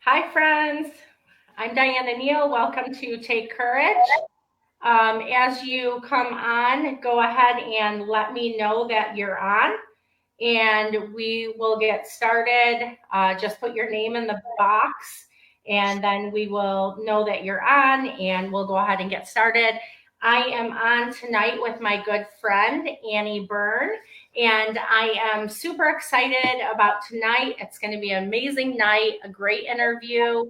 Hi, friends. I'm Diana Neal. Welcome to Take Courage. As you come on, go ahead and let me know that you're on, and we will get started. Just put your name in the box, and then we will know that you're on, and we'll go ahead and get started. I am on tonight with my good friend, Annie Byrne, and I am super excited about tonight. It's going to be an amazing night, a great interview,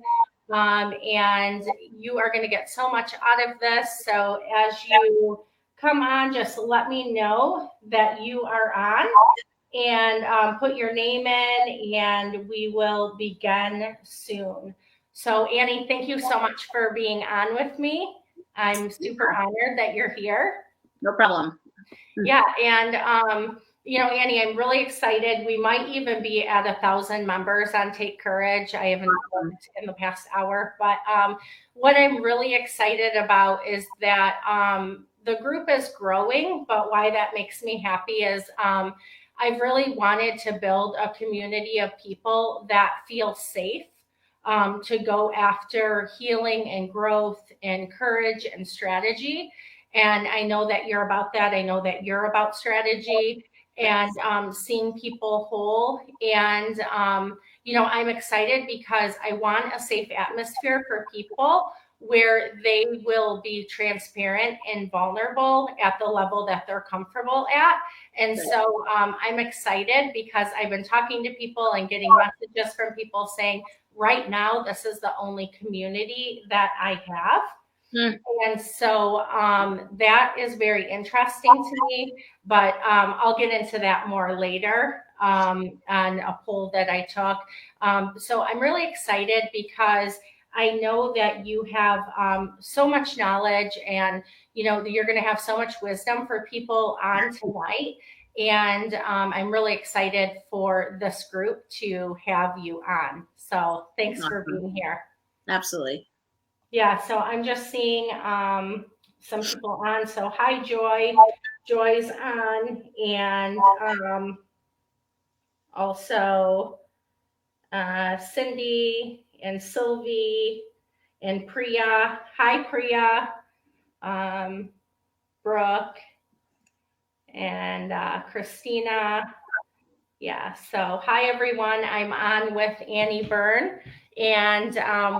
and you are going to get so much out of this. So as you come on, just let me know that you are on and put your name in, and we will begin soon. So, Annie, thank you so much for being on with me. I'm super honored that you're here. No problem. Yeah, and Annie, I'm really excited. We might even be at 1,000 members on Take Courage. I haven't looked in the past hour, but what I'm really excited about is that the group is growing. But why that makes me happy is I've really wanted to build a community of people that feel safe to go after healing and growth and courage and strategy. And I know that you're about that. I know that you're about strategy and seeing people whole. And, I'm excited because I want a safe atmosphere for people where they will be transparent and vulnerable at the level that they're comfortable at. And so I'm excited because I've been talking to people and getting messages from people saying, right now, this is the only community that I have. And so that is very interesting to me, but I'll get into that more later on a poll that I took. So I'm really excited because I know that you have so much knowledge, and you're going to have so much wisdom for people on tonight. And I'm really excited for this group to have you on. So thanks for being here. Absolutely. Yeah, so I'm just seeing some people on. So hi, Joy. Joy's on, and also Cindy and Sylvie and Priya. Hi, Priya. Brooke and Christina. Yeah, so hi, everyone. I'm on with Annie Byrne, and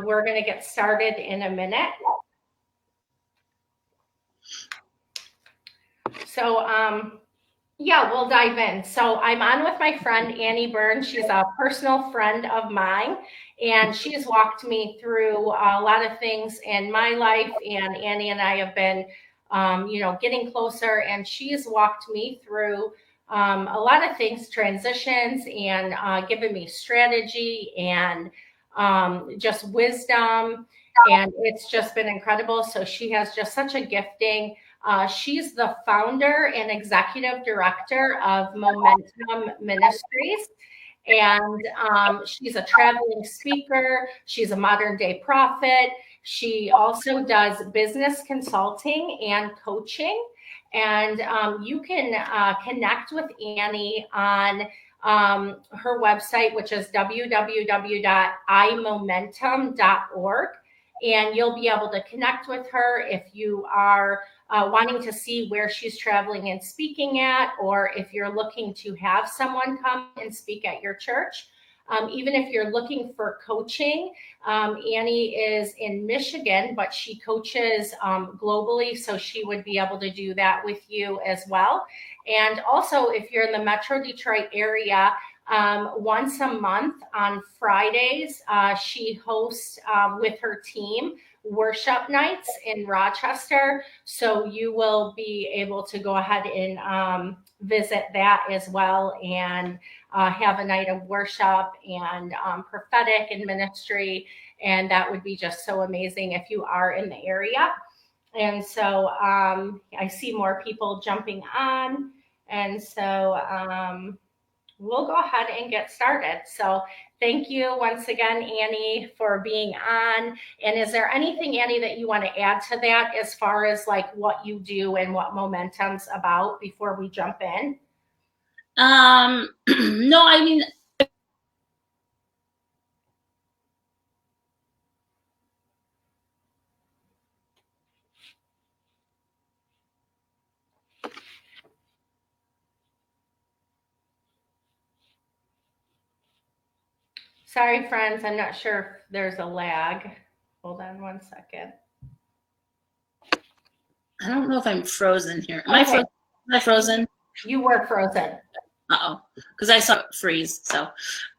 we're going to get started in a minute. So, yeah, we'll dive in. So I'm on with my friend Annie Byrne. She's a personal friend of mine, and she's walked me through a lot of things in my life. And Annie and I have been, getting closer, and she's walked me through a lot of things, transitions, and given me strategy and just wisdom. And it's just been incredible. So she has just such a gifting. She's the founder and executive director of Momentum Ministries. And she's a traveling speaker. She's a modern day prophet. She also does business consulting and coaching. And you can connect with Annie on her website, which is www.imomentum.org. And you'll be able to connect with her if you are wanting to see where she's traveling and speaking at, or if you're looking to have someone come and speak at your church. Even if you're looking for coaching, Annie is in Michigan, but she coaches globally, so she would be able to do that with you as well. And also, if you're in the Metro Detroit area, once a month on Fridays, she hosts with her team worship nights in Rochester. So you will be able to go ahead and visit that as well, and have a night of worship and prophetic and ministry. And that would be just so amazing if you are in the area. And so I see more people jumping on. And so we'll go ahead and get started. So thank you once again, Annie, for being on. And is there anything, Annie, that you want to add to that as far as like what you do and what Momentum's about before we jump in? No, I mean, Sorry, friends. I'm not sure if there's a lag. Hold on one second. I don't know if I'm frozen here. Am I Okay. frozen? Am I frozen? You were frozen. Uh-oh. Because I saw it freeze. So,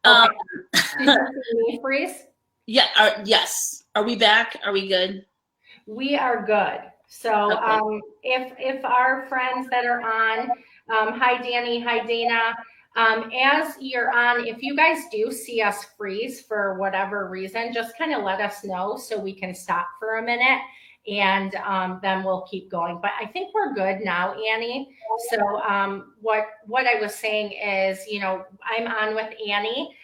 Okay. Did you see me freeze? yeah. Yes. Are we back? Are we good? We are good. So Okay. if our friends that are on, hi Danny, hi Dana, as you're on, if you guys do see us freeze for whatever reason, just kind of let us know so we can stop for a minute and then we'll keep going. But I think we're good now, Annie. So what I was saying is, I'm on with Annie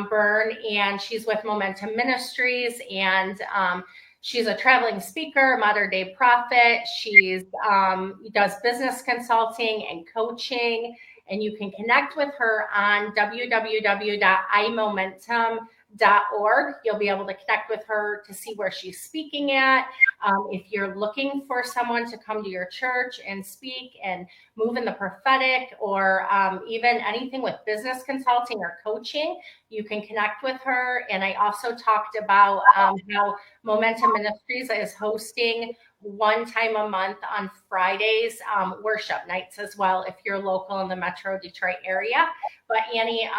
Byrne, and she's with Momentum Ministries, and she's a traveling speaker, modern day prophet. She's does business consulting and coaching, and you can connect with her on www.imomentum.org. You'll be able to connect with her to see where she's speaking at. If you're looking for someone to come to your church and speak and move in the prophetic, or even anything with business consulting or coaching, you can connect with her. And I also talked about how Momentum Ministries is hosting one time a month on Fridays, worship nights as well, if you're local in the Metro Detroit area. But Annie,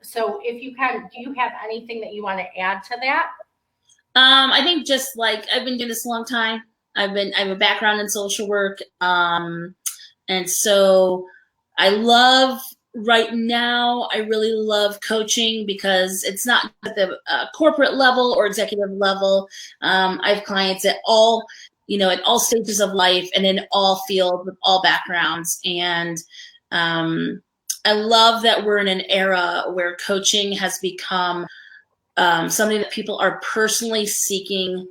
so if you can, do you have anything that you want to add to that? I think just like I've been doing this a long time. I have a background in social work. And so I love right now, I really love coaching because it's not at the corporate level or executive level. I have clients at all, at all stages of life and in all fields with all backgrounds. And I love that we're in an era where coaching has become something that people are personally seeking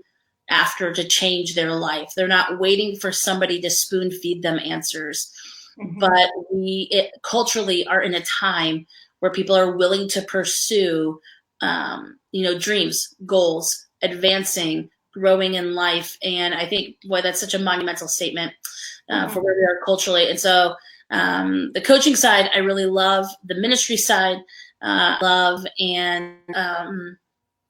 after to change their life. They're not waiting for somebody to spoon feed them answers. Mm-hmm. But we culturally are in a time where people are willing to pursue, dreams, goals, advancing, growing in life. And I think, boy, that's such a monumental statement for where we are culturally. And so the coaching side, I really love. The ministry side, love. And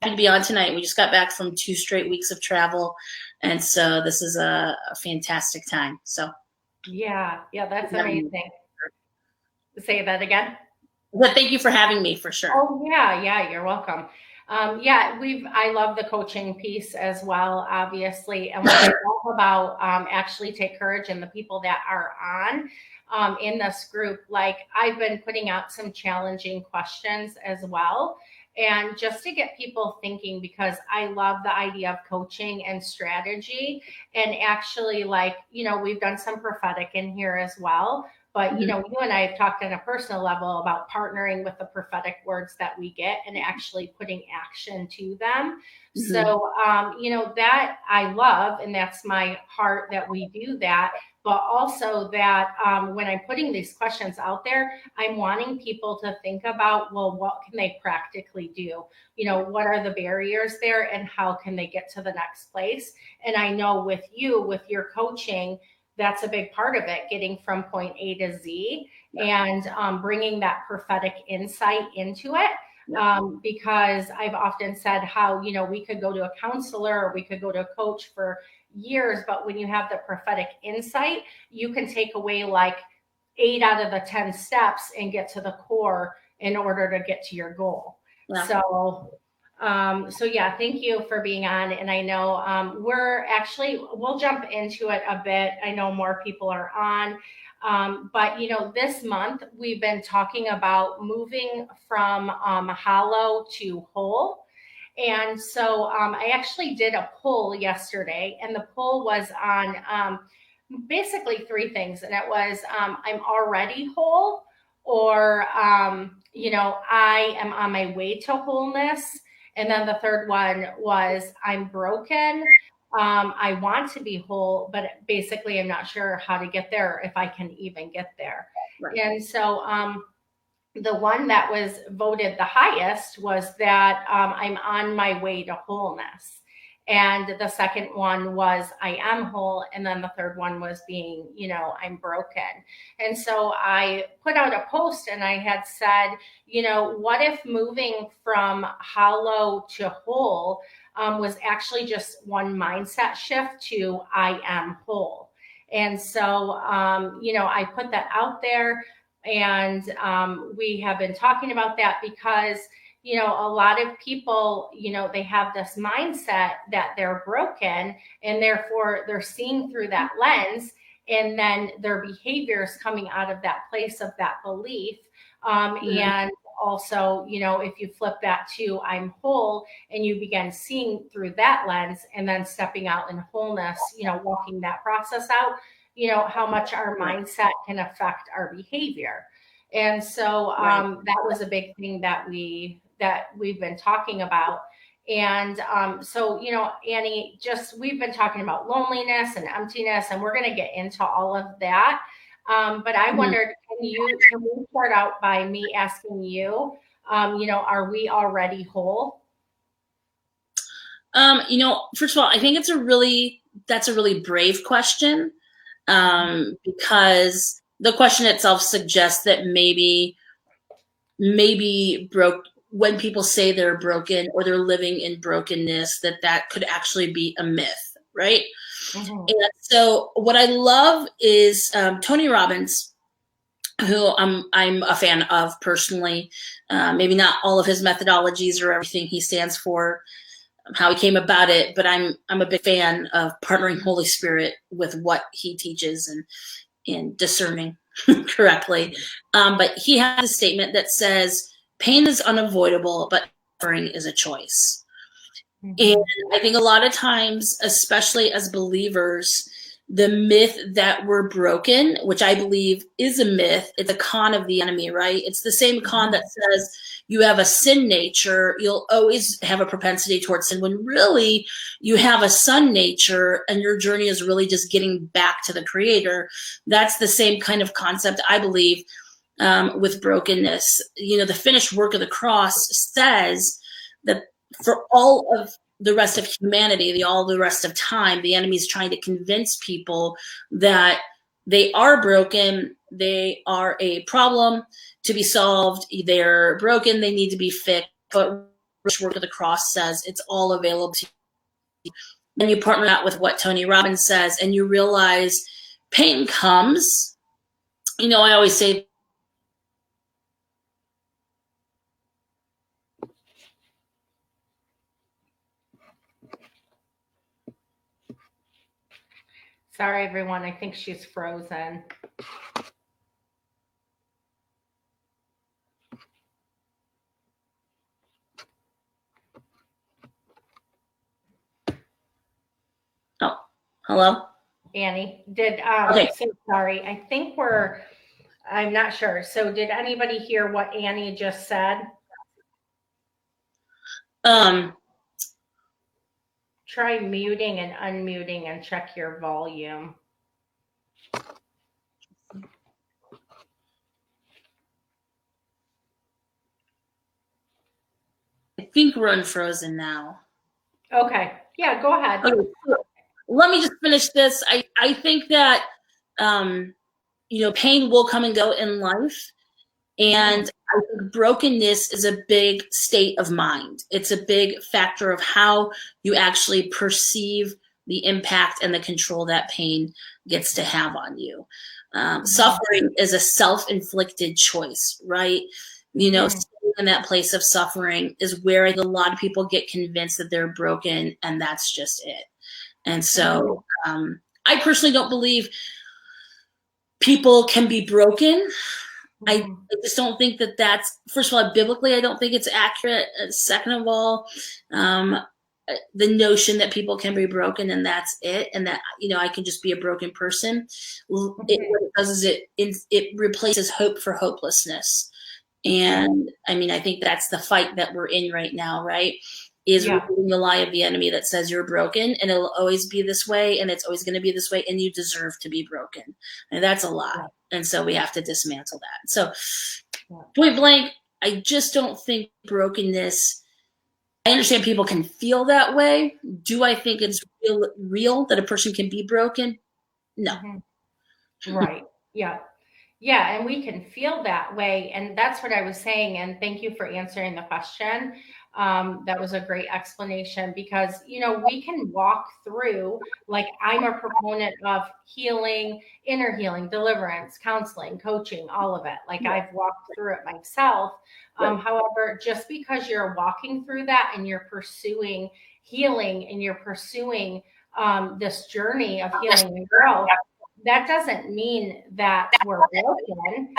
happy to be on tonight. We just got back from 2 straight weeks of travel. And so this is a fantastic time. So. Yeah, that's amazing. Say that again. But thank you for having me, for sure. Oh yeah, you're welcome. I love the coaching piece as well, obviously. And what I love about actually Take Courage and the people that are on in this group, like I've been putting out some challenging questions as well. And just to get people thinking, because I love the idea of coaching and strategy. And actually, we've done some prophetic in here as well. But, you and I have talked on a personal level about partnering with the prophetic words that we get and actually putting action to them. Mm-hmm. So, that I love, and that's my heart that we do that. But also that when I'm putting these questions out there, I'm wanting people to think about, well, what can they practically do? What are the barriers there and how can they get to the next place? And I know with your coaching, that's a big part of it, getting from point A to Z and bringing that prophetic insight into it. Because I've often said how, we could go to a counselor or we could go to a coach for years, but when you have the prophetic insight, you can take away like 8 out of the 10 steps and get to the core in order to get to your goal. Yeah. So yeah, thank you for being on. And I know we'll jump into it a bit. I know more people are on. But this month we've been talking about moving from hollow to whole. And so I actually did a poll yesterday, and the poll was on basically 3 things. And it was, I'm already whole, or, I am on my way to wholeness. And then the third one was, I'm broken. I want to be whole, but basically I'm not sure how to get there, if I can even get there. Right. And so the one that was voted the highest was that I'm on my way to wholeness. And the second one was I am whole. And then the third one was being, I'm broken. And so I put out a post and I had said, what if moving from hollow to whole was actually just one mindset shift to I am whole. And so, I put that out there, and we have been talking about that because, a lot of people, they have this mindset that they're broken, and therefore they're seeing through that lens, and then their behavior is coming out of that place of that belief. And also, if you flip that to I'm whole and you begin seeing through that lens and then stepping out in wholeness, walking that process out, how much our mindset can affect our behavior. And so that was a big thing that we've been talking about. And so, Annie, we've been talking about loneliness and emptiness, and we're going to get into all of that. But I wondered, can we start out by me asking you, are we already whole? First of all, I think that's a really brave question, because the question itself suggests that maybe when people say they're broken or they're living in brokenness, that could actually be a myth, right? Mm-hmm. And so what I love is Tony Robbins, who I'm a fan of personally. Maybe not all of his methodologies or everything he stands for, how he came about it, but I'm a big fan of partnering Holy Spirit with what he teaches and discerning correctly. But he has a statement that says, pain is unavoidable, but suffering is a choice. Mm-hmm. And I think a lot of times, especially as believers, the myth that we're broken, which I believe is a myth, it's a con of the enemy, right? It's the same con that says you have a sin nature, you'll always have a propensity towards sin, when really you have a son nature and your journey is really just getting back to the Creator. That's the same kind of concept, I believe, with brokenness. The finished work of the cross says that for all of the rest of humanity, all the rest of time, the enemy is trying to convince people that they are broken, they are a problem to be solved, they're broken, they need to be fixed. But the work of the cross says it's all available to you. And you partner that with what Tony Robbins says, and you realize pain comes. I always say, sorry, everyone. I think she's frozen. Oh, hello? Annie, okay. So sorry. I think I'm not sure. So did anybody hear what Annie just said? Try muting and unmuting and check your volume. I think we're unfrozen now. Okay. Yeah, go ahead. Okay. Let me just finish this. I think that, pain will come and go in life. And I think brokenness is a big state of mind. It's a big factor of how you actually perceive the impact and the control that pain gets to have on you. Suffering is a self-inflicted choice, right? Staying in that place of suffering is where a lot of people get convinced that they're broken, and that's just it. And so I personally don't believe people can be broken. I just don't think that that's, first of all, biblically, I don't think it's accurate. Second of all, the notion that people can be broken and that's it, and that, I can just be a broken person. What it does is it replaces hope for hopelessness. And I think that's the fight that we're in right now, right? Is removing the lie of the enemy that says you're broken and it'll always be this way and it's always going to be this way and you deserve to be broken. And that's a lie. And so we have to dismantle that. So point blank, I just don't think brokenness I understand people can feel that way. Do I think it's real that a person can be broken? No. Right. Yeah. Yeah, and we can feel that way. And that's what I was saying. And thank you for answering the question. That was a great explanation because, we can walk through, like, I'm a proponent of healing, inner healing, deliverance, counseling, coaching, all of it. Like, I've walked through it myself. However, just because you're walking through that and you're pursuing healing and you're pursuing this journey of healing and growth, that doesn't mean that we're broken.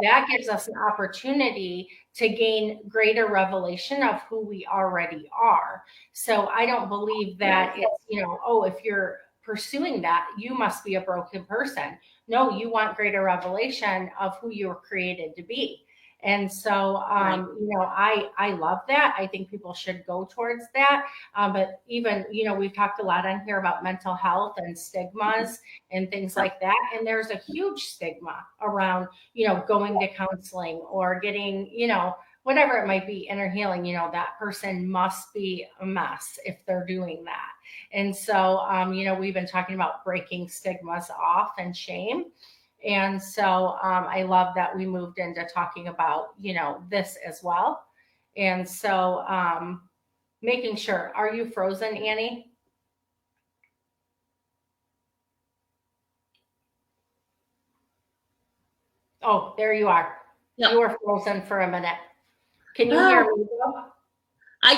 That gives us an opportunity to gain greater revelation of who we already are. So I don't believe that it's, if you're pursuing that, you must be a broken person. No, you want greater revelation of who you were created to be. And so, I love that. I think people should go towards that. But even, we've talked a lot on here about mental health and stigmas and things like that. And there's a huge stigma around, going to counseling or getting, whatever it might be, inner healing, that person must be a mess if they're doing that. And so, we've been talking about breaking stigmas off and shame. And so I love that we moved into talking about, this as well. And so making sure, are you frozen, Annie? Oh, there you are. Yep. You were frozen for a minute. Can you hear me? I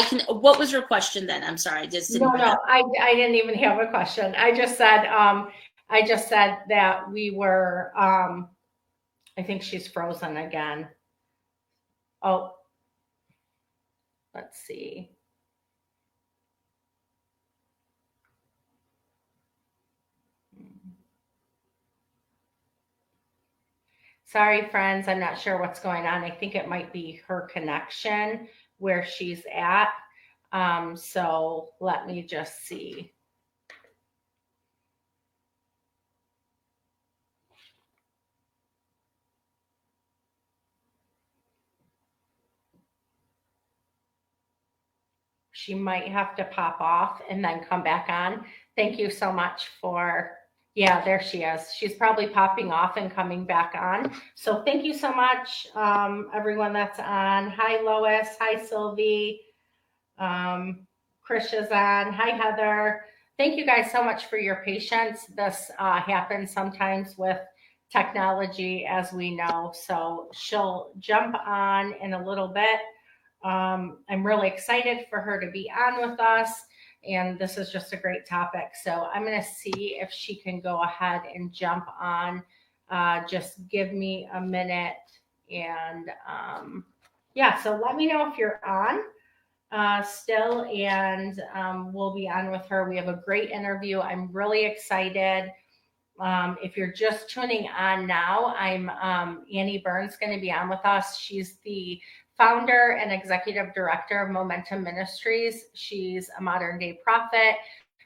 can. What was your question then? I'm sorry. I just didn't. No, I didn't even have a question. I just said that we were, I think she's frozen again. Oh, let's see. Sorry, friends. I'm not sure what's going on. I think it might be her connection where she's at. So let me just see. She might have to pop off and then come back on. Thank you so much yeah, there she is. She's probably popping off and coming back on. So thank you so much, everyone that's on. Hi, Lois. Hi, Sylvie. Krish is on. Hi, Heather. Thank you guys so much for your patience. This happens sometimes with technology, as we know. So she'll jump on in a little bit. I'm really excited for her to be on with us. And this is just a great topic. So I'm going to see if she can go ahead and jump on. Just give me a minute. And so let me know if you're on still. And we'll be on with her. We have a great interview. I'm really excited. If you're just tuning on now, I'm Annie Byrne's going to be on with us. She's the founder and executive director of Momentum Ministries. She's a modern day prophet.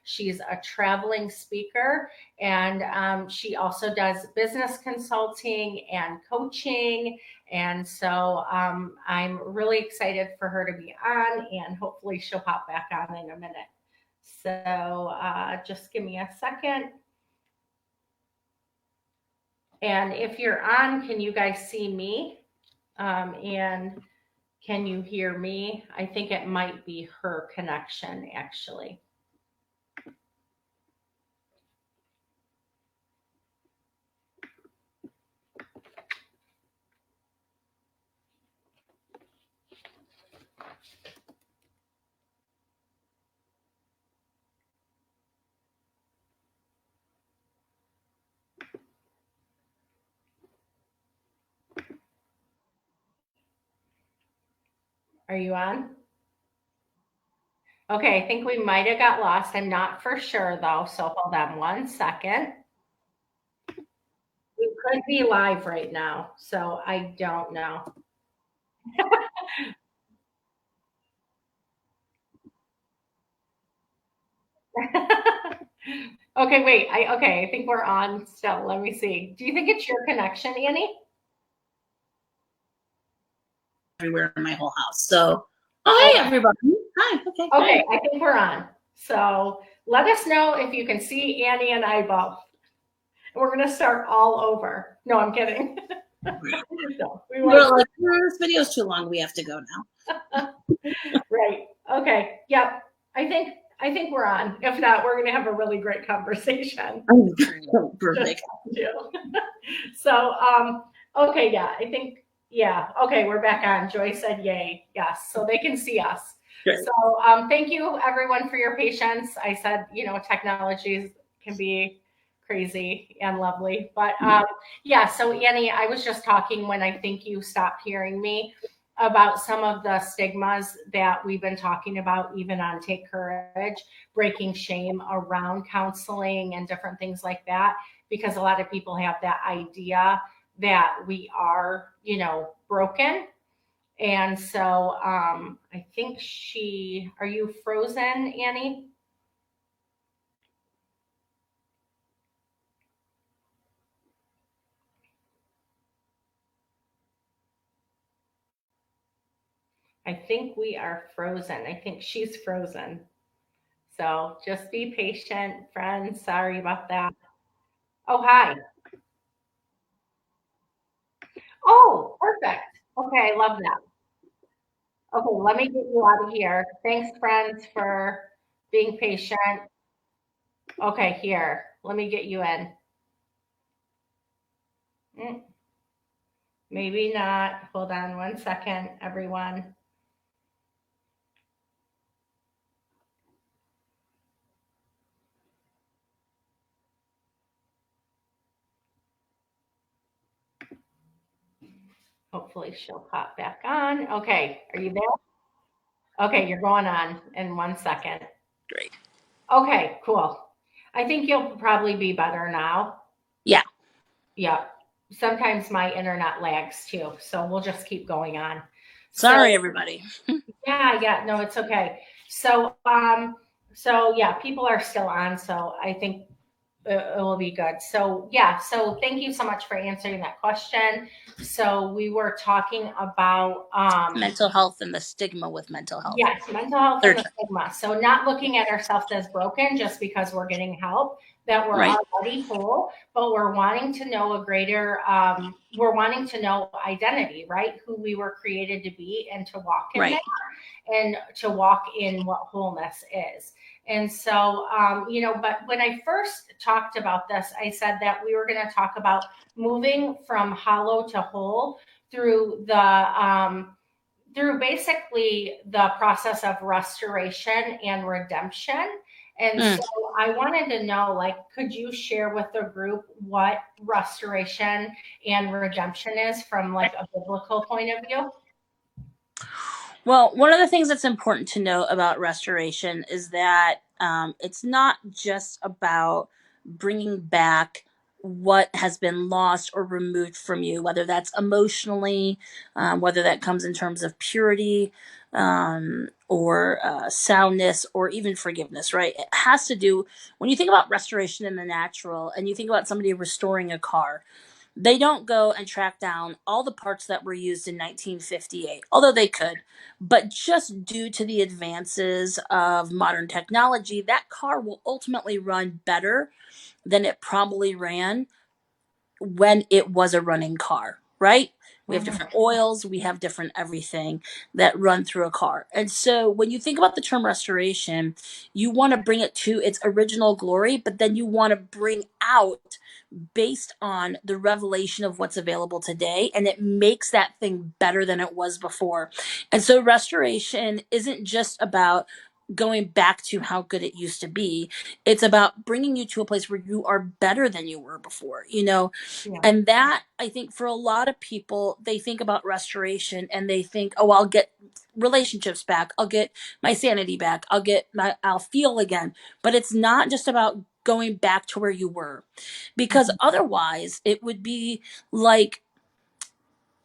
She's a traveling speaker, and she also does business consulting and coaching. And so I'm really excited for her to be on, and hopefully she'll pop back on in a minute. So just give me a second. And if you're on, can you guys see me? And can you hear me? I think it might be her connection, actually. Are you on? Okay, I think we might have got lost. I'm not for sure, though, so hold on one second. We could be live right now, so I don't know. Okay, wait. I think we're on still. Let me see. Do you think it's your connection, Annie? Everywhere in my whole house. So Oh, hey, Okay. everybody. Hi. Okay. Okay, Hi. I think we're on. So let us know if you can see Annie and I both. We're going to start all over. No, I'm kidding. No, we want We're like, this video's too long. We have to go now. right. Okay. Yep. I think we're on. If not, we're going to have a really great conversation. Perfect. So, okay, yeah, I think, yeah, okay, we're back on. Joy said yay, yes, so they can see us. Great. So, thank you everyone for your patience. I said, technologies can be crazy and lovely, but yeah. So Annie, I was just talking when I think you stopped hearing me about some of the stigmas that we've been talking about, even on Take Courage, breaking shame around counseling and different things like that, because a lot of people have that idea that we are, broken. And so I think are you frozen, Annie? I think we are frozen. I think she's frozen. So just be patient, friends. Sorry about that. Oh, hi. Oh, perfect. Okay, I love that. Okay, let me get you out of here. Thanks, friends, for being patient. Okay, here. Let me get you in. Mm, maybe not. Hold on one second, everyone. Hopefully she'll pop back on. Okay, are you there? Okay, you're going on in 1 second. Great. Okay, cool. I think you'll probably be better now. Yeah. Yeah. Sometimes my internet lags too, so we'll just keep going on. Sorry, So everybody. yeah, no, it's okay. So yeah, people are still on, so I think it will be good. So yeah, so thank you so much for answering that question. So we were talking about Mental health and the stigma with mental health. yes, mental health and the stigma. So not looking at ourselves as broken just because we're getting help, that we're Right. already whole, but we're wanting to know we're wanting to know identity, right? Who we were created to be and to walk in Right. that and to walk in what wholeness is. And so, but when I first talked about this, I said that we were going to talk about moving from hollow to whole through through basically the process of restoration and redemption. And so I wanted to know, like, could you share with the group what restoration and redemption is from like a biblical point of view? Well, one of the things that's important to know about restoration is that it's not just about bringing back what has been lost or removed from you, whether that's emotionally, whether that comes in terms of purity or soundness or even forgiveness, right? It has to do, when you think about restoration in the natural and you think about somebody restoring a car, they don't go and track down all the parts that were used in 1958, although they could. But just due to the advances of modern technology, that car will ultimately run better than it probably ran when it was a running car, right? We have different oils, we have different everything that run through a car. And so when you think about the term restoration, you want to bring it to its original glory, but then you want to bring out based on the revelation of what's available today, and it makes that thing better than it was before. And so restoration isn't just about going back to how good it used to be. It's about bringing you to a place where you are better than you were before, Yeah. and that, I think, for a lot of people, they think about restoration and they think, oh, I'll get relationships back, I'll get my sanity back, I'll feel again. But it's not just about going back to where you were, because otherwise it would be like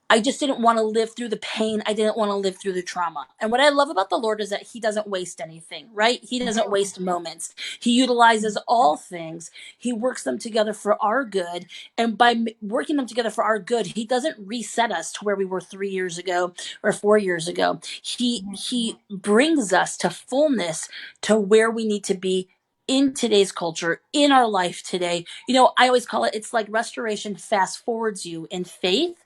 I just didn't want to live through the pain. I didn't want to live through the trauma. And what I love about the Lord is that he doesn't waste anything, right? He doesn't waste moments. He utilizes all things. He works them together for our good. And by working them together for our good, he doesn't reset us to where we were 3 years ago or 4 years ago. He brings us to fullness, to where we need to be in today's culture, in our life today. I always call it's like restoration fast forwards you in faith.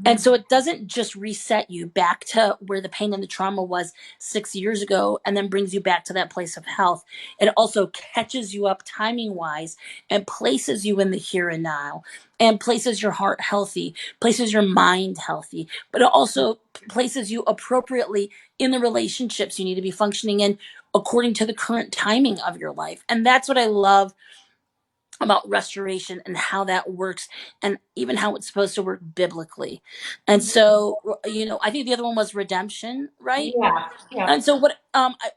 And so it doesn't just reset you back to where the pain and the trauma was 6 years ago and then brings you back to that place of health. It also catches you up timing wise and places you in the here and now, and places your heart healthy, places your mind healthy, but it also places you appropriately in the relationships you need to be functioning in according to the current timing of your life. And that's what I love about restoration and how that works, and even how it's supposed to work biblically. And so, I think the other one was redemption, right? Yeah, yeah. And so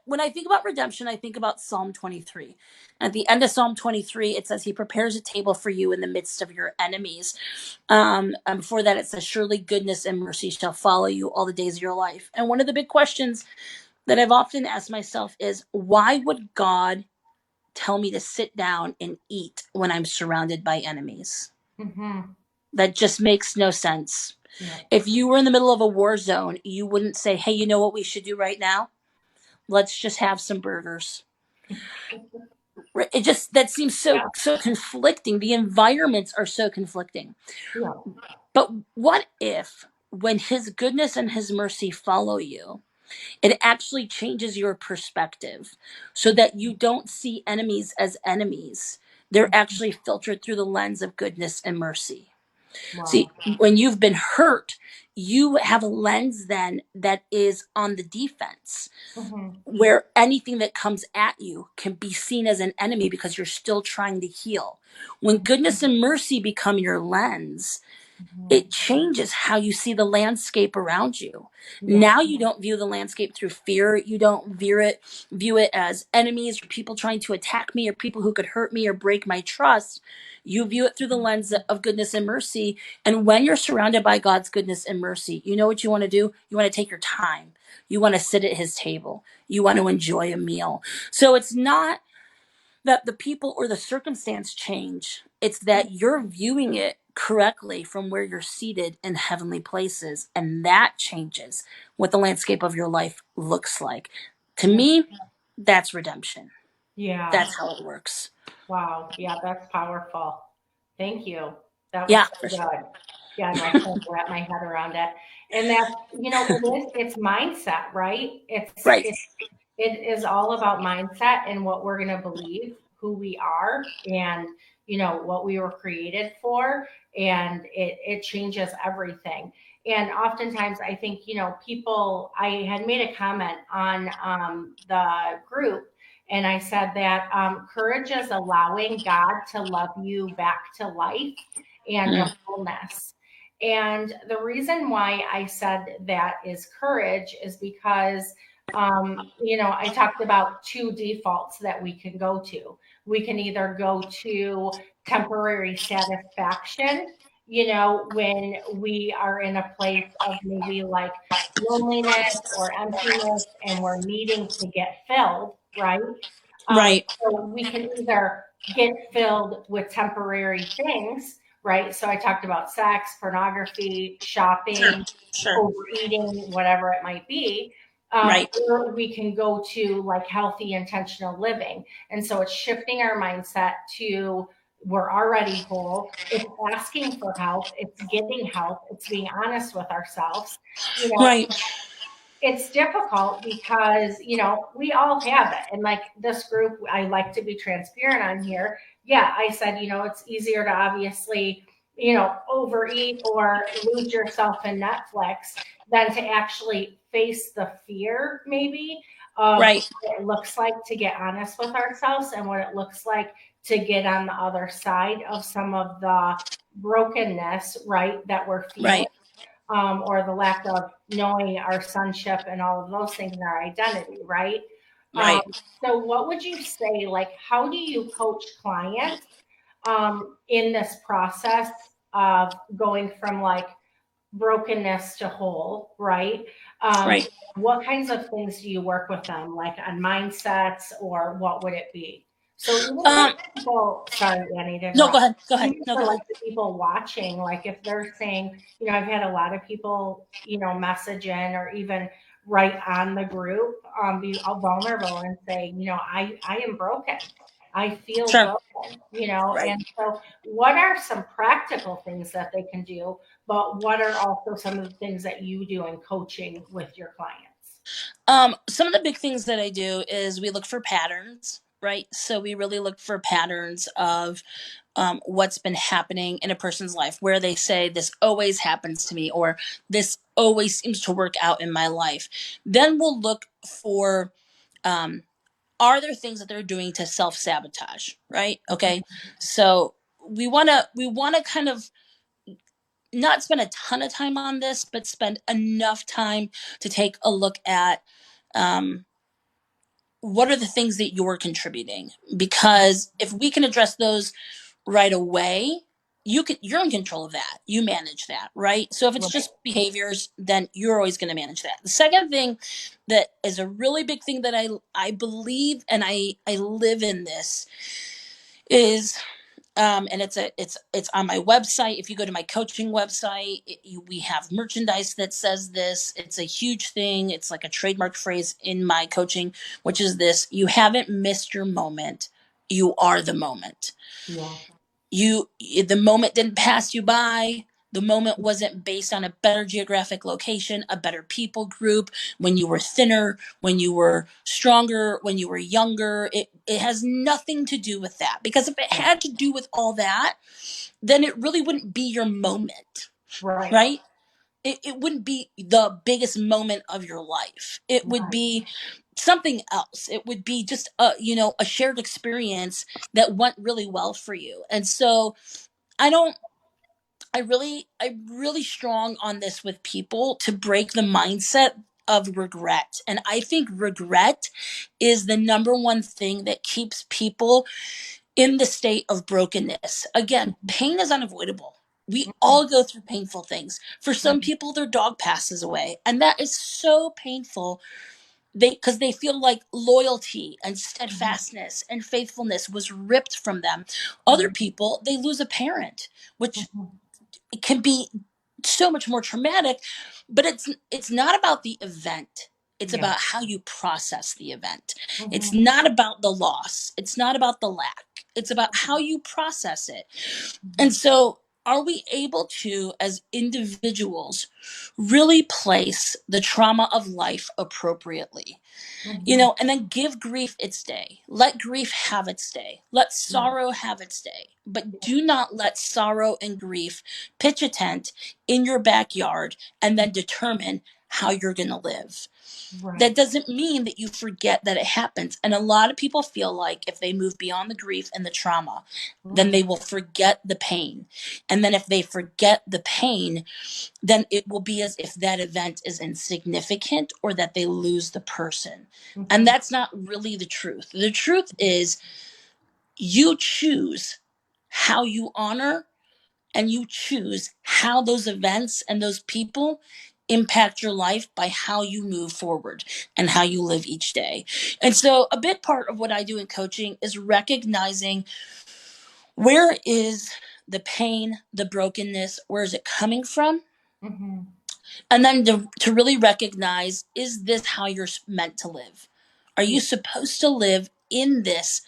when I think about redemption, I think about Psalm 23. At the end of Psalm 23, it says he prepares a table for you in the midst of your enemies. And before that, it says, surely goodness and mercy shall follow you all the days of your life. And one of the big questions that I've often asked myself is, why would God tell me to sit down and eat when I'm surrounded by enemies? Mm-hmm. That just makes no sense. Yeah. If you were in the middle of a war zone, you wouldn't say, hey, you know what we should do right now? Let's just have some burgers. That seems so Yeah. so conflicting. The environments are so conflicting. Yeah. But what if, when his goodness and his mercy follow you, it actually changes your perspective, so that you don't see enemies as enemies? They're actually filtered through the lens of goodness and mercy. See, Wow. when you've been hurt, you have a lens then that is on the defense, Mm-hmm. where anything that comes at you can be seen as an enemy because you're still trying to heal. When goodness and mercy become your lens, Mm-hmm. it changes how you see the landscape around you. Yeah. Now you don't view the landscape through fear. You don't view it as enemies or people trying to attack me or people who could hurt me or break my trust. You view it through the lens of goodness and mercy. And when you're surrounded by God's goodness and mercy, you know what you want to do? You want to take your time. You want to sit at his table. You want to enjoy a meal. So it's not that the people or the circumstance change. It's that you're viewing it correctly from where you're seated in heavenly places. And that changes what the landscape of your life looks like. To me, that's redemption. Yeah. That's how it works. Wow. Yeah, that's powerful. Thank you. That was Yeah, so for sure. good. Yeah, I'm like trying to wrap my head around it. And that's, it's mindset, right? Right, It is all about mindset and what we're going to believe, who we are, and what we were created for, and it changes everything. And oftentimes, I think people. I had made a comment on the group, and I said that courage is allowing God to love you back to life and to mm, wholeness. And the reason why I said that is courage is because I talked about two defaults that we can go to. We can either go to temporary satisfaction, when we are in a place of maybe like loneliness or emptiness and we're needing to get filled, right? right, So we can either get filled with temporary things, right? So I talked about sex, pornography, sure, shopping, sure, overeating, whatever it might be. right, Or we can go to like healthy, intentional living. And so it's shifting our mindset to we're already whole. It's asking for help. It's getting help. It's being honest with ourselves. You know, right, it's difficult because we all have it, and like this group, I like to be transparent on here. Yeah, I said it's easier to obviously overeat or lose yourself in Netflix than to actually face the fear maybe of right, what it looks like to get honest with ourselves and what it looks like to get on the other side of some of the brokenness, right, that we're feeling, right, or the lack of knowing our sonship and all of those things in our identity, right? Um, right. so, what would you say? Like, how do you coach clients in this process of going from like brokenness to whole, right? Um, Right. what kinds of things do you work with them, like on mindsets, or what would it be? So even for Um, people, sorry, Annie, to no, go interrupt. ahead. Go ahead. Even No, for go like ahead. the people watching, like if they're saying, I've had a lot of people, message in or even write on the group, be all vulnerable and say, I am broken. I feel Sure. broken, Right. and so what are some practical things that they can do, but what are also some of the things that you do in coaching with your clients? Some of the big things that I do is we look for patterns, right? So we really look for patterns of what's been happening in a person's life where they say, this always happens to me, or this always seems to work out in my life. Then we'll look for, um, are there things that they're doing to self-sabotage, right? Okay. So we want to kind of not spend a ton of time on this, but spend enough time to take a look at, um, what are the things that you're contributing, because if we can address those right away, you're in control of that, you manage that, right? So if it's Right. just behaviors, then you're always going to manage that. The second thing that is a really big thing that I believe, and I live in this, is, and it's on my website. If you go to my coaching website, we have merchandise that says this. It's a huge thing. It's like a trademark phrase in my coaching, which is this: you haven't missed your moment, you are the moment. Yeah. You The moment didn't pass you by. The moment wasn't based on a better geographic location, a better people group, when you were thinner, when you were stronger, when you were younger. It has nothing to do with that, because if it had to do with all that, then it really wouldn't be your moment, Right. right? It wouldn't be the biggest moment of your life. It would Right. be something else. It would be just a shared experience that went really well for you. And so I don't I'm really strong on this with people, to break the mindset of regret. And I think regret is the number one thing that keeps people in the state of brokenness. Again, pain is unavoidable. We all go through painful things. For some people, their dog passes away, and that is so painful. Because they feel like loyalty and steadfastness and faithfulness was ripped from them. Other people, they lose a parent, which can be so much more traumatic. But it's not about the event, it's Yeah. about how you process the event. It's Mhm. not about the loss, it's not about the lack, it's about how you process it. And so, are we able to, as individuals, really place the trauma of life appropriately? Mhm. And then give grief its day. Let grief have its day. Let Yeah. sorrow have its day. But do not let sorrow and grief pitch a tent in your backyard and then determine how you're going to live. That Right. doesn't mean that you forget that it happens. And a lot of people feel like if they move beyond the grief and the trauma, then Right. they will forget the pain. And then if they forget the pain, then it will be as if that event is insignificant, or that they lose the person. And Mhm. that's not really the truth. The truth is, you choose how you honor, and you choose how those events and those people impact your life by how you move forward and how you live each day. And so, a big part of what I do in coaching is recognizing, where is the pain, the brokenness, where is it coming from? Mhm. And then to really recognize, is this how you're meant to live? Are Yeah. you supposed to live in this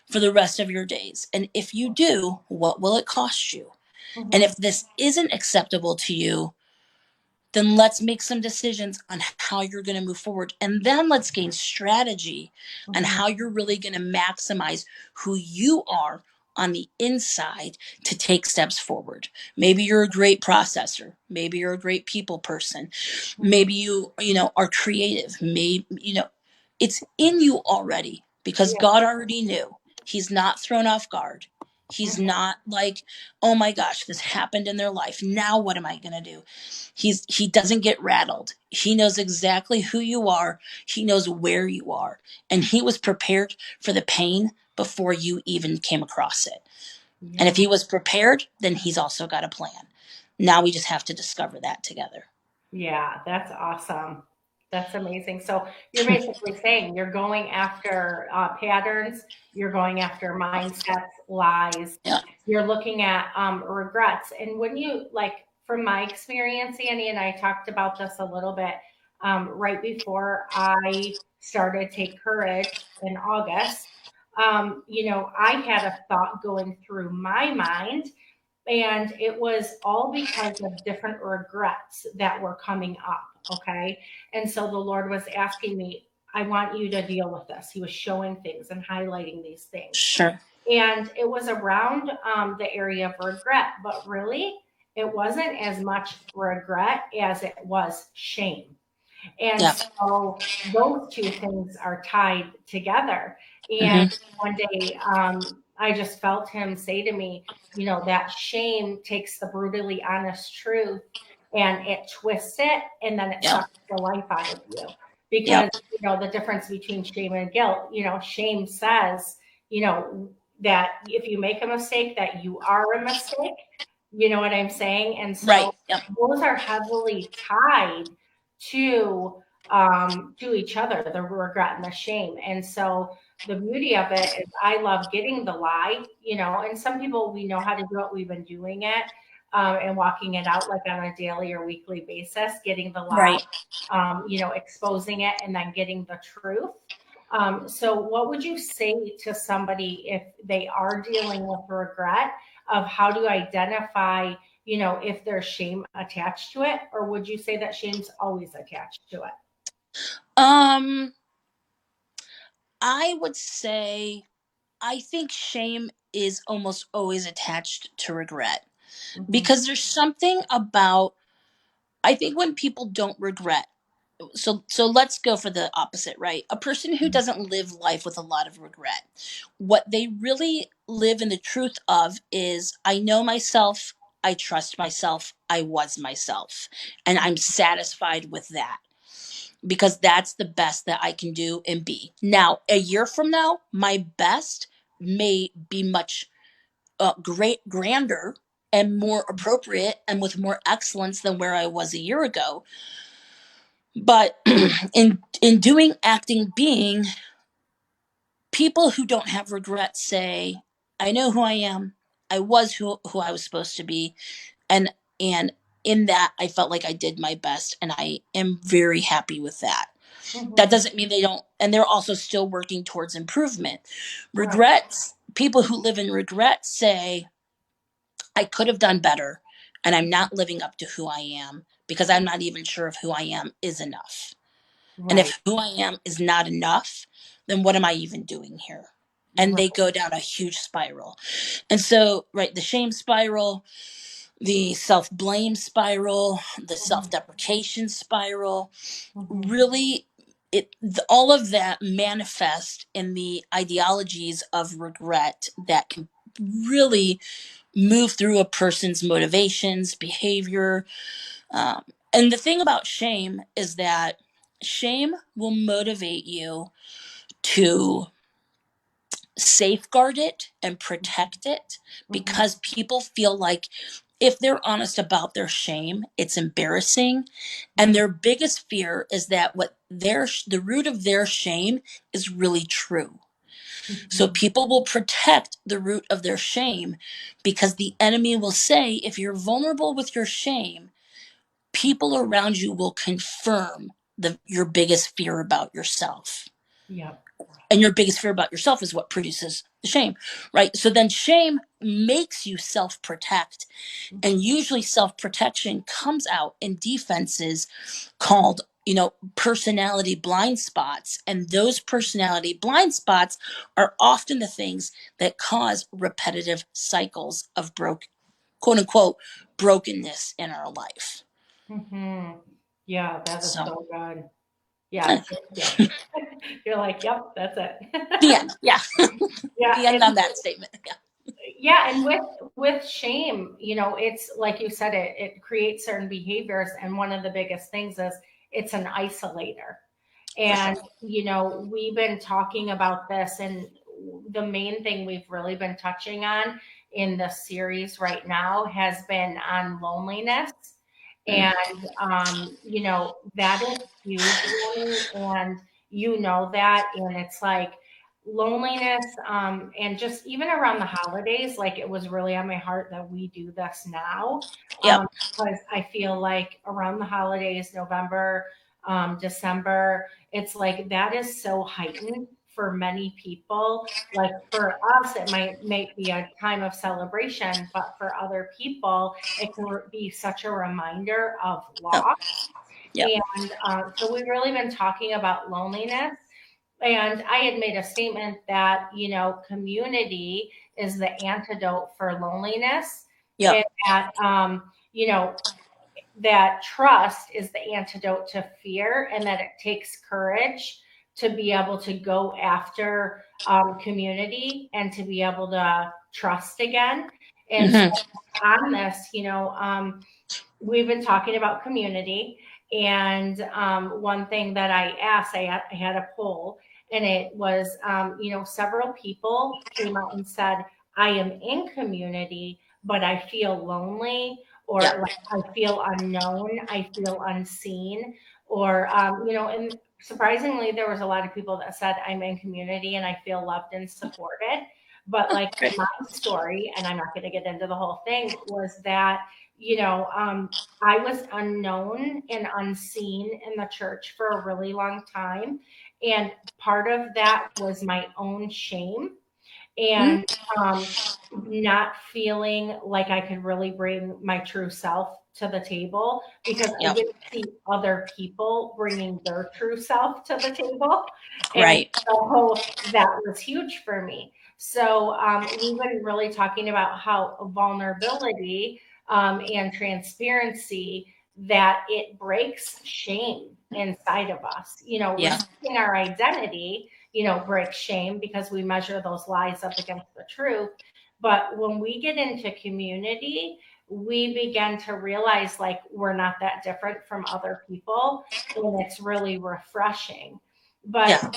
for the rest of your days? And if you do, what will it cost you? And Mhm. if this isn't acceptable to you, then let's make some decisions on how you're going to move forward. And then let's gain strategy on Mhm. how you're really going to maximize who you are on the inside to take steps forward. Maybe you're a great processor. Maybe you're a great people person. Mhm. Maybe you are creative. Maybe, it's in you already, because Yeah. God already knew. He's not thrown off guard. He's Mhm. not like, oh my gosh, this happened in their life. Now what am I going to do? He doesn't get rattled. He knows exactly who you are. He knows where you are. And he was prepared for the pain before you even came across it. And if Yeah. he was prepared, then he's also got a plan. Now we just have to discover that together. Yeah, that's awesome. That's amazing. So you're basically saying you're going after patterns, you're going after mindsets, lies, Yeah. you're looking at regrets. And when you, like, from my experience, Annie and I talked about this a little bit right before I started Take Courage in August. I had a thought going through my mind, and it was all because of different regrets that were coming up. Okay. And so the Lord was asking me, I want you to deal with this. He was showing things and highlighting these things. Sure. And it was around the area of regret, but really, it wasn't as much regret as it was shame. And Yeah. so those two things are tied together. And Hmm. one day, I just felt him say to me, that shame takes the brutally honest truth and it twists it, and then it Yep. sucks the life out of you. Because, Yep. the difference between shame and guilt, shame says, that if you make a mistake, that you are a mistake. You know what I'm saying? And Right. so Yep. those are heavily tied to each other, the regret and the shame. And so the beauty of it is I love getting the lie, and some people, we know how to do it. We've been doing it and walking it out like on a daily or weekly basis, getting the lie, Right. exposing it, and then getting the truth. So what would you say to somebody if they are dealing with regret, of how to identify, if there's shame attached to it, or would you say that shame's always attached to it? Um, I would say I think shame is almost always attached to regret, Mm-hmm. because there's something about, I think when people don't regret, so let's go for the opposite, right? A person who doesn't live life with a lot of regret, what they really live in the truth of is, I know myself, I trust myself, I was myself, and I'm satisfied with that, because that's the best that I can do and be. Now, a year from now, my best may be much grander and more appropriate and with more excellence than where I was a year ago. But in doing acting being, people who don't have regret say, I know who I am. I was who I was supposed to be. And in that, I felt like I did my best, and I am very happy with that. That Mm-hmm. doesn't mean they don't, and they're also still working towards improvement. Right. Regrets, people who live in regret say, I could have done better, and I'm not living up to who I am, because I'm not even sure if who I am is enough. And Right. if who I am is not enough, then what am I even doing here? And Right. they go down a huge spiral. And so, right, the shame spiral, the self blame spiral, the self Mm-hmm. deprecation spiral, Mm-hmm. really, all of that manifest in the ideologies of regret that can really move through a person's motivations, behavior. Um, and the thing about shame is that shame will motivate you to safeguard it and protect it, Mm-hmm. because people feel like if they're honest about their shame, it's embarrassing. And Mm-hmm. their biggest fear is that the root of their shame is really true. So Mm-hmm. people will protect the root of their shame, because the enemy will say, if you're vulnerable with your shame, people around you will confirm your biggest fear about yourself. Yep. And your biggest fear about yourself is what produces the shame, right? So then shame makes you self protect. And usually self protection comes out in defenses called, personality blind spots. And those personality blind spots are often the things that cause repetitive cycles of quote unquote, brokenness in our life. Mm-hmm. Yeah, that is So, so good. Yeah, thank you. You're like, yep, that's the it. end. Yeah. Yeah, The end on that statement. Yeah. and with shame, it's like you said, it creates certain behaviors, and one of the biggest things is it's an isolator. For sure. And we've been talking about this, and the main thing we've really been touching on in the series right now has been on loneliness. Mm. And, that is huge. And you know that. And it's like loneliness, and just even around the holidays, like it was really on my heart that we do this now. Yep. Because I feel like around the holidays, November, December, it's like that is so heightened for many people. Like for us, it might be a time of celebration, but for other people, it can be such a reminder of Yep. loss. Yep. And so we've really been talking about loneliness. And I had made a statement that, community is the antidote for loneliness. Yep. And that, that trust is the antidote to fear, and that it takes courage to be able to go after community and to be able to trust again. And so Mm-hmm. on this, we've been talking about community. And one thing that I asked, I had a poll, and it was, several people came out and said, I am in community, but I feel lonely, Yep. or like I feel unknown, I feel unseen, or, and surprisingly, there was a lot of people that said, I'm in community and I feel loved and supported. But like Great. my story, and I'm not going to get into the whole thing, was that, I was unknown and unseen in the church for a really long time. And part of that was my own shame, Mm. and not feeling like I could really bring my true self to the table, because I Yep. didn't see other people bringing their true self to the table. And Right. so that was huge for me. So we've been really talking about how vulnerability, and transparency, that it breaks shame inside of us. Yeah. Receiving our identity, breaks shame because we measure those lies up against the truth. But when we get into community, we begin to realize like we're not that different from other people, and it's really refreshing. But Yeah.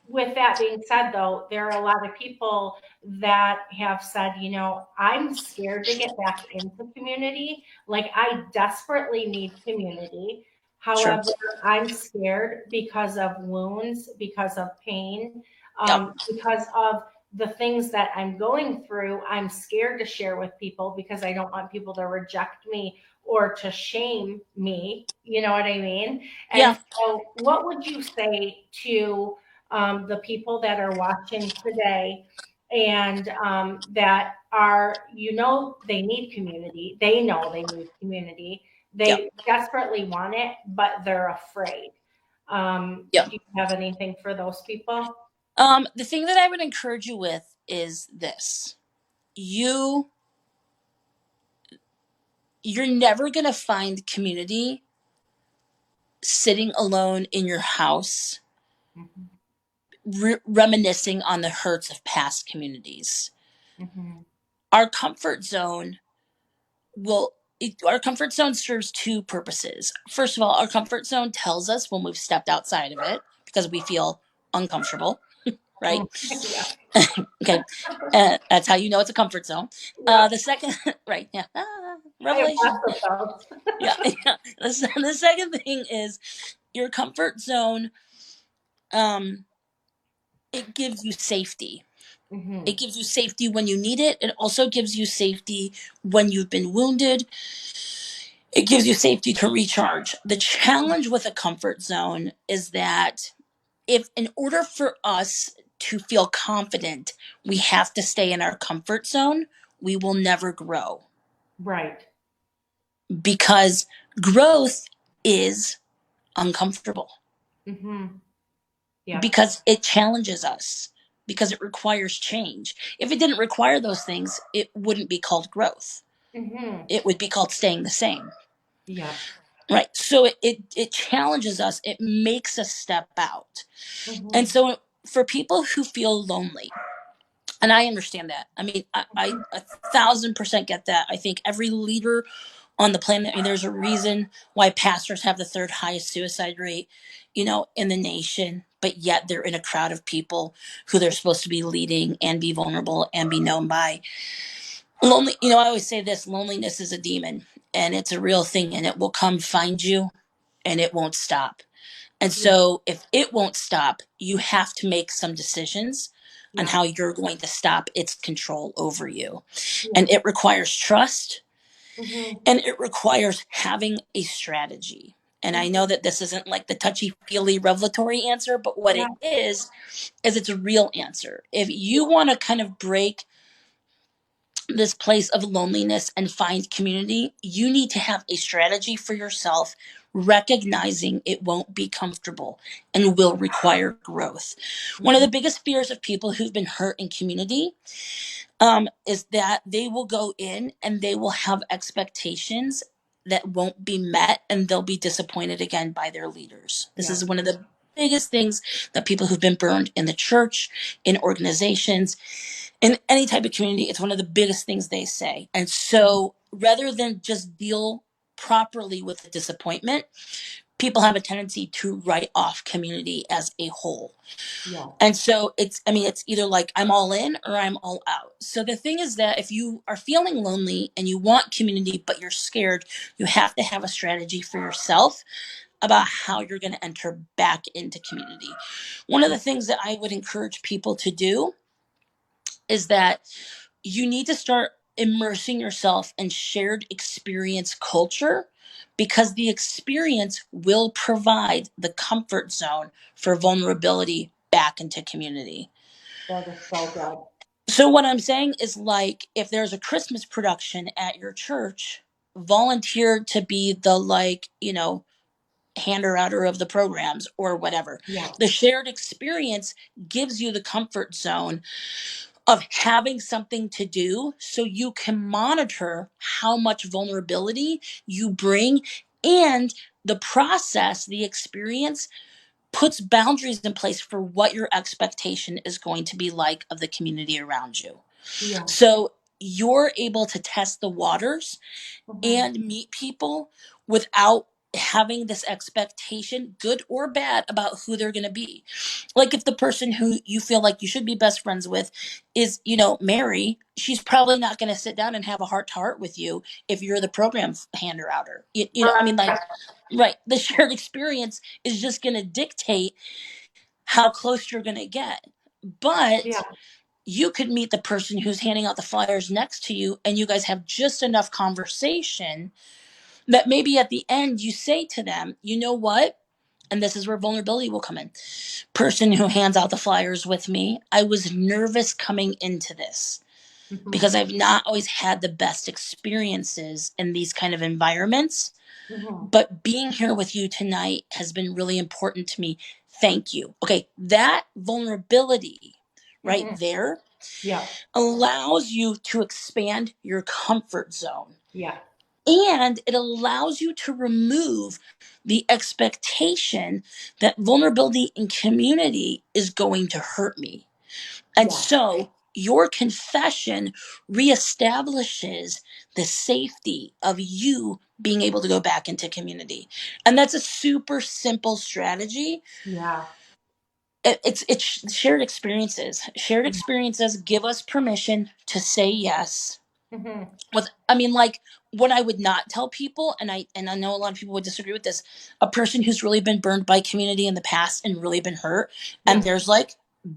with that being said, though, there are a lot of people that have said, I'm scared to get back into community. Like, I desperately need community. Sure. However, I'm scared because of wounds, because of pain, Yep. because of the things that I'm going through. I'm scared to share with people because I don't want people to reject me or to shame me. You know what I mean? And Yeah. so, what would you say to the people that are watching today, and that are, they need community. They know they need community. Yep. They desperately want it, but they're afraid. Yep. Do you have anything for those people? The thing that I would encourage you with is this. You're never going to find community sitting alone in your house, Mhm, reminiscing on the hurts of past communities. mhm, Our comfort zone our comfort zone serves two purposes. First of all, our comfort zone tells us when we've stepped outside of it because we feel uncomfortable, right? mhm. Yeah. Okay. That's how you know it's a comfort zone. Yep. The second, right? Yeah. I have Revelation. lots of those. Yeah. Yeah. The second thing is your comfort zone. Um, it gives you safety. It Hmm. gives you safety when you need it. It also gives you safety when you've been wounded. It gives you safety to recharge. The challenge with a comfort zone is that if, in order for us to feel confident, we have to stay in our comfort zone, we will never grow, Right. because growth is uncomfortable, Hmm. Yep. because it challenges us, because it requires change. If it didn't require those things, it wouldn't be called growth. Hmm. It would be called staying the same. Yep. Right. So it challenges us, it makes us step out. And Hmm. so for people who feel lonely, and I understand that. I mean, I 1,000% get that. I think every leader on the planet, I mean, there's a reason why pastors have the third highest suicide rate, in the nation, but yet they're in a crowd of people who they're supposed to be leading and be vulnerable and be known by. Lonely, I always say this: loneliness is a demon, and it's a real thing, and it will come find you, and it won't stop. And Yeah. so, if it won't stop, you have to make some decisions on Yeah. how you're going to stop its control over you. Yeah. And it requires trust, Hmm. and it requires having a strategy. And I know Hmm. that this isn't like the touchy feely revelatory answer, but what Yeah. it is it's a real answer. If you want to kind of break this place of loneliness and find community, you need to have a strategy for yourself, recognizing it won't be comfortable and will require growth. One of Hmm. the biggest fears of people who've been hurt in community is that they will go in and they will have expectations that won't be met, and they'll be disappointed again by their leaders. This Yeah. is one of the biggest things that people who've been burned in the church, in organizations, in any type of community, it's one of the biggest things they say. And so rather than just deal properly with the disappointment, people have a tendency to write off community as a whole. Yeah. And so it's either like I'm all in or I'm all out. So the thing is that if you are feeling lonely and you want community, but you're scared, you have to have a strategy for yourself about how you're going to enter back into community. One of the things that I would encourage people to do is that you need to start immersing yourself in shared experience culture, because the experience will provide the comfort zone for vulnerability back into community. That is so good. So, what I'm saying is, like, if there's a Christmas production at your church, volunteer to be the, like, hander outer of the programs or whatever. Yeah. The shared experience gives you the comfort zone of having something to do so you can monitor how much vulnerability you bring, and the process, the experience puts boundaries in place for what your expectation is going to be like of the community around you. Yeah. So you're able to test the waters Hmm. and meet people without having this expectation, good or bad, about who they're going to be. Like, if the person who you feel like you should be best friends with is, Mary, she's probably not going to sit down and have a heart to heart with you if you're the program hander outer. I mean, like, right. The shared experience is just going to dictate how close you're going to get. Yeah. But you could meet the person who's handing out the flyers next to you, and you guys have just enough conversation that maybe at the end you say to them, you know what? And this is where vulnerability will come in. Person who hands out the flyers with me, I was nervous coming into this Hmm. because I've not always had the best experiences in these kind of environments. Hmm. But being here with you tonight has been really important to me. Thank you. Okay, that vulnerability right Hmm. there Yeah. allows you to expand your comfort zone. Yeah. And it allows you to remove the expectation that vulnerability in community is going to hurt me. And Yeah. so your confession reestablishes the safety of you being able to go back into community. And that's a super simple strategy. Yeah. It's shared experiences. Shared experiences give us permission to say yes. Hmm. Like, what I would not tell people, and I know a lot of people would disagree with this, a person who's really been burned by community in the past and really been hurt, and Yeah. there's like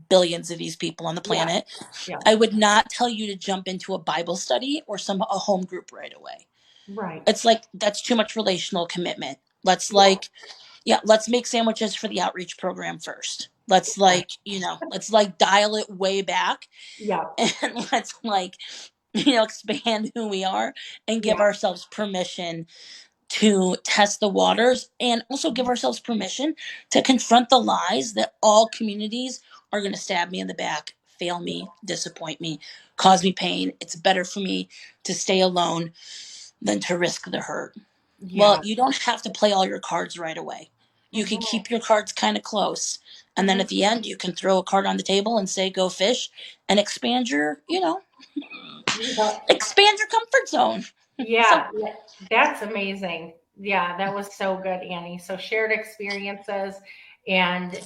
billions of these people on the Yeah. planet, Yeah. I would not tell you to jump into a Bible study or a home group right away. Right. It's like, that's too much relational commitment. Let's Yeah. like, yeah, let's make sandwiches for the outreach program first. Let's Yeah. like, let's like dial it way back, Yeah. and let's like, expand who we are and give Yeah. ourselves permission to test the waters, and also give Mhm. ourselves permission to confront the lies that all communities are going to stab me in the back, fail me, disappoint me, cause me pain. It's better for me to stay alone than to risk the hurt. Well, Yeah. you don't have to play all your cards right away. You can Hmm. keep your cards kind of close. And then Hmm. at the end, you can throw a card on the table and say, go fish, and expand Yeah. expand your comfort zone. So, Yeah. That's amazing. Yeah, that was so good, Annie. So shared experiences, And,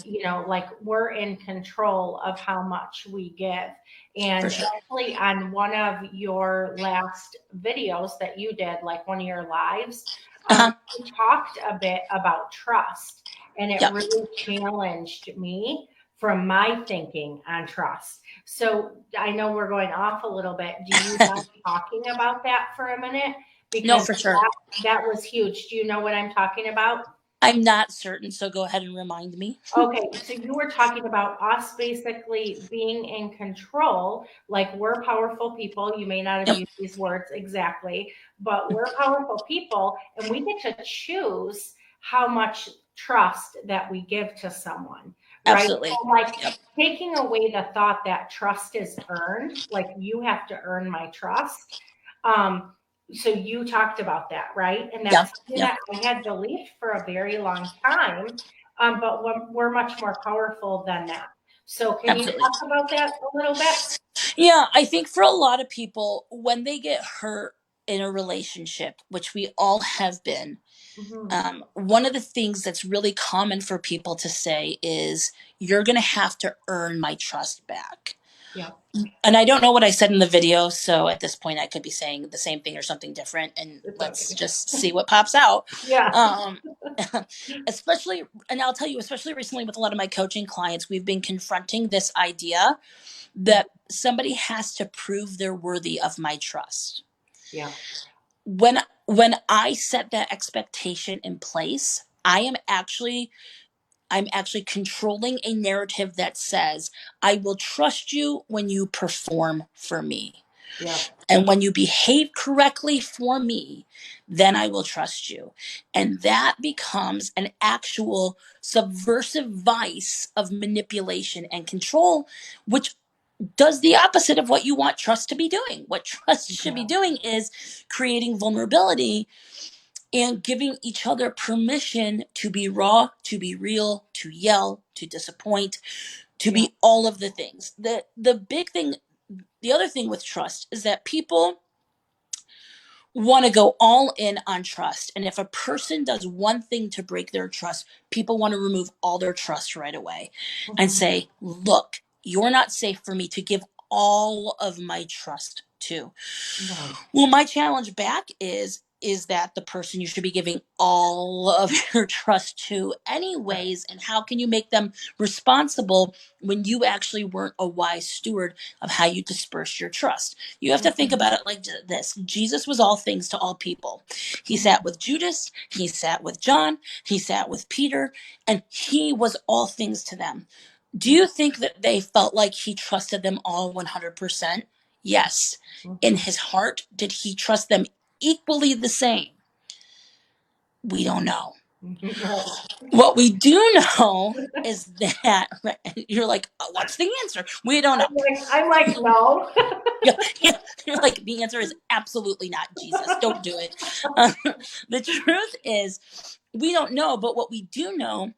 like we're in control of how much we give. For And sure. actually, on one of your last videos that you did, like one of your lives, Uh-huh. you talked a bit about trust, and it Yep. really challenged me from my thinking on trust. So I know we're going off a little bit. Do you mind talking about that for a minute? No, Because for sure. that was huge. Do you know what I'm talking about? I'm not certain, so go ahead and remind me. Okay, so you were talking about us basically being in control, like we're powerful people. You may not have Yep. used these words exactly, but we're powerful people and we get to choose how much trust that we give to someone, right? Absolutely. So like Yep. taking away the thought that trust is earned, like you have to earn my trust. Um, so you talked about that, right? And Yep. that's something Yep. that I had believed for a very long time, but we're much more powerful than that. So, can you Absolutely. talk about that a little bit? Yeah, I think for a lot of people, when they get hurt in a relationship, which we all have been, Hmm. one of the things that's really common for people to say is, "You're going to have to earn my trust back." Yeah, And I don't know what I said in the video, so at this point, I could be saying the same thing or something different, and it's let's okay. just see what pops out. Yeah, Um, especially, and I'll tell you, especially recently with a lot of my coaching clients, we've been confronting this idea that somebody has to prove they're worthy of my trust. yeah, When I set that expectation in place, I'm actually controlling a narrative that says, I will trust you when you perform for me. yeah, And when you behave correctly for me, then I will trust you. And that becomes an actual subversive vice of manipulation and control, which does the opposite of what you want trust to be doing. What trust should be yeah, doing is creating vulnerability and giving each other permission to be raw, to be real, to yell, to disappoint, to yeah. be all of the things. The big thing, the other thing with trust is that people want to go all in on trust. And if a person does one thing to break their trust, people want to remove all their trust right away and Hmm. say, look, you're not safe for me to give all of my trust to. Right. Well, my challenge back is that the person you should be giving all of your trust to Right. anyways, and how can you make them responsible when you actually weren't a wise steward of how you dispersed your trust? You have to think Hmm. about it like this. Jesus was all things to all people. He sat with Judas, he sat with John, he sat with Peter, and he was all things to them. Do you think that they felt like he trusted them all 100%? Yes. In Hmm. his heart, did he trust them equally the same? We don't know. Right. What we do know is that you're like, what's the answer? We don't know. I'm like, no. Yeah, yeah, you're like, the answer is absolutely not, Jesus. Don't do it. The truth is, we don't know, but what we do know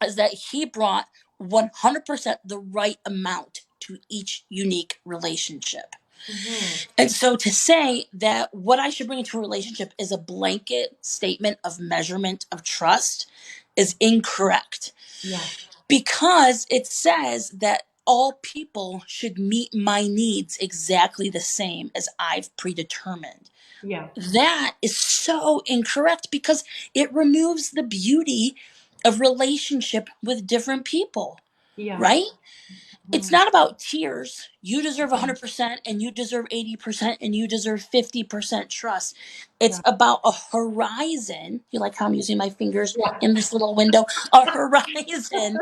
is that he brought 100% the right amount to each unique relationship. Hmm. And so to say that what I should bring into a relationship is a blanket statement of measurement of trust is incorrect, Yeah, because it says that all people should meet my needs exactly the same as I've predetermined. yeah, That is so incorrect because it removes the beauty of relationship with different people, yeah. right? It's Hmm. not about tiers. You deserve 100% and you deserve 80% and you deserve 50% trust. It's Yeah, about a horizon. You like how I'm using my fingers yeah. in this little window? A horizon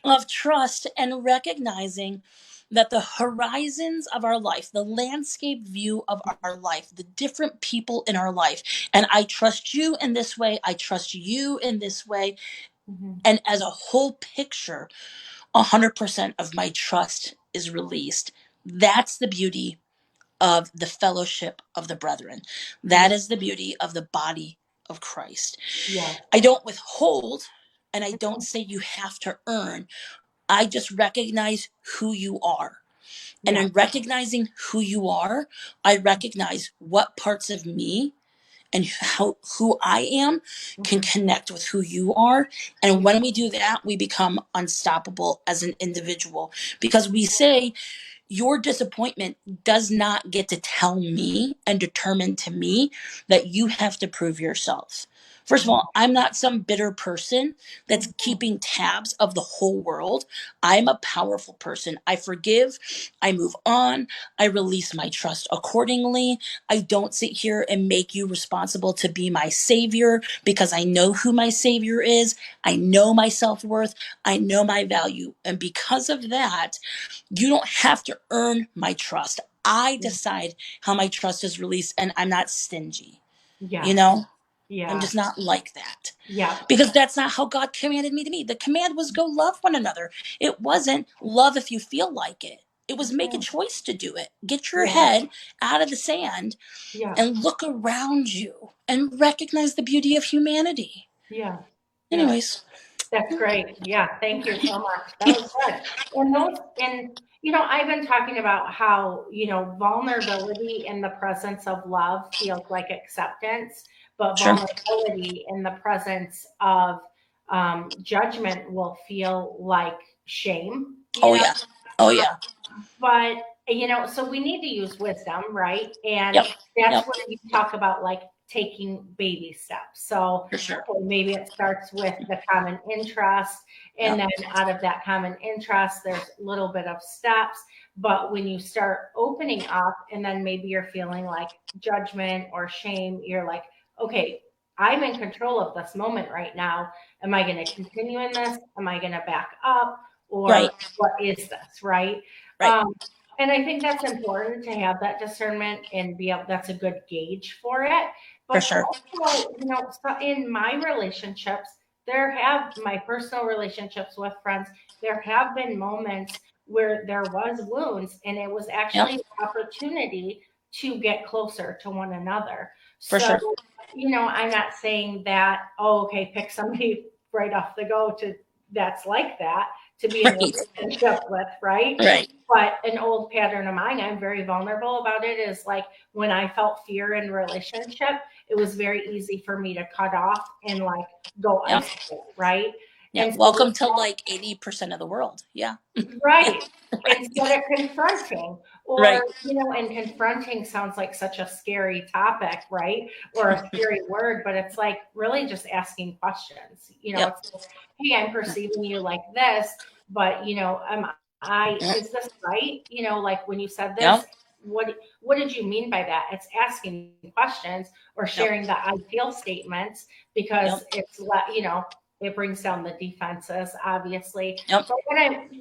of trust, and recognizing that the horizons of our life, the landscape view of our life, the different people in our life, and I trust you in this way, I trust you in this way, Hmm. and as a whole picture, 100% of my trust is released. That's the beauty of the fellowship of the brethren. Yeah, That is the beauty of the body of Christ. yeah, I don't withhold and I don't say you have to earn. I just recognize who you are. And yeah. in recognizing who you are, I recognize what parts of me and who I am can connect with who you are. And when we do that, we become unstoppable as an individual, because we say, your disappointment does not get to tell me and determine to me that you have to prove yourself. First of all, I'm not some bitter person that's keeping tabs of the whole world. I'm a powerful person. I forgive, I move on, I release my trust accordingly. I don't sit here and make you responsible to be my savior, because I know who my savior is. I know my self-worth. I know my value. And because of that, you don't have to earn my trust. I decide how my trust is released, and I'm not stingy. You Yes. know, I'm Yeah. just not like that, Yeah. because that's not how God commanded me to be. The command was go love one another. It wasn't love if you feel like it. It was make a choice to do it. Get your Yeah. head out of the sand Yeah. and look around you and recognize the beauty of humanity. Yeah. Yeah. Anyways, That's great. Yeah, thank you so much. That was good. And I've been talking about how, vulnerability in the presence of love feels like acceptance, but sure. vulnerability in the presence of judgment will feel like shame, Oh yeah. Oh yeah. but so we need to use wisdom, right? And Yep. that's Yep. where you talk about like taking baby steps. So For sure. okay, maybe it starts with the common interest, and Yep. then out of that common interest there's a little bit of steps. But when you start opening up, and then maybe you're feeling like judgment or shame, you're like, okay, I'm in control of this moment right now. Am I going to continue in this? Am I going to back up? Right. Or what is this, right? Right. Um, and I think that's important to have that discernment and be able, that's a good gauge for it. For But sure. also, so in my relationships, my personal relationships with friends, there have been moments where there was wounds, and it was Yep. actually an opportunity to get closer to one another. For So, sure. I'm not saying that, oh, okay, pick somebody right off the go that's like that to be in a Right. relationship with, right? Right. But an old pattern of mine, I'm very vulnerable about it, is like when I felt fear in relationship, it was very easy for me to cut off and like go Yep. isolate, right? Yeah. And so, Welcome to like 80% of the world. Yeah. Yeah. right. Instead Right. of confronting, or, Right. and confronting sounds like such a scary topic, right? Or a scary word, but it's like really just asking questions. Yep. It's like, hey, I'm perceiving you like this, but, Yep. is this right? Like when you said this, Yep. what did you mean by that? It's asking questions or Yep. sharing the I feel statements, because Yep. it brings down the defenses, obviously. Yep. But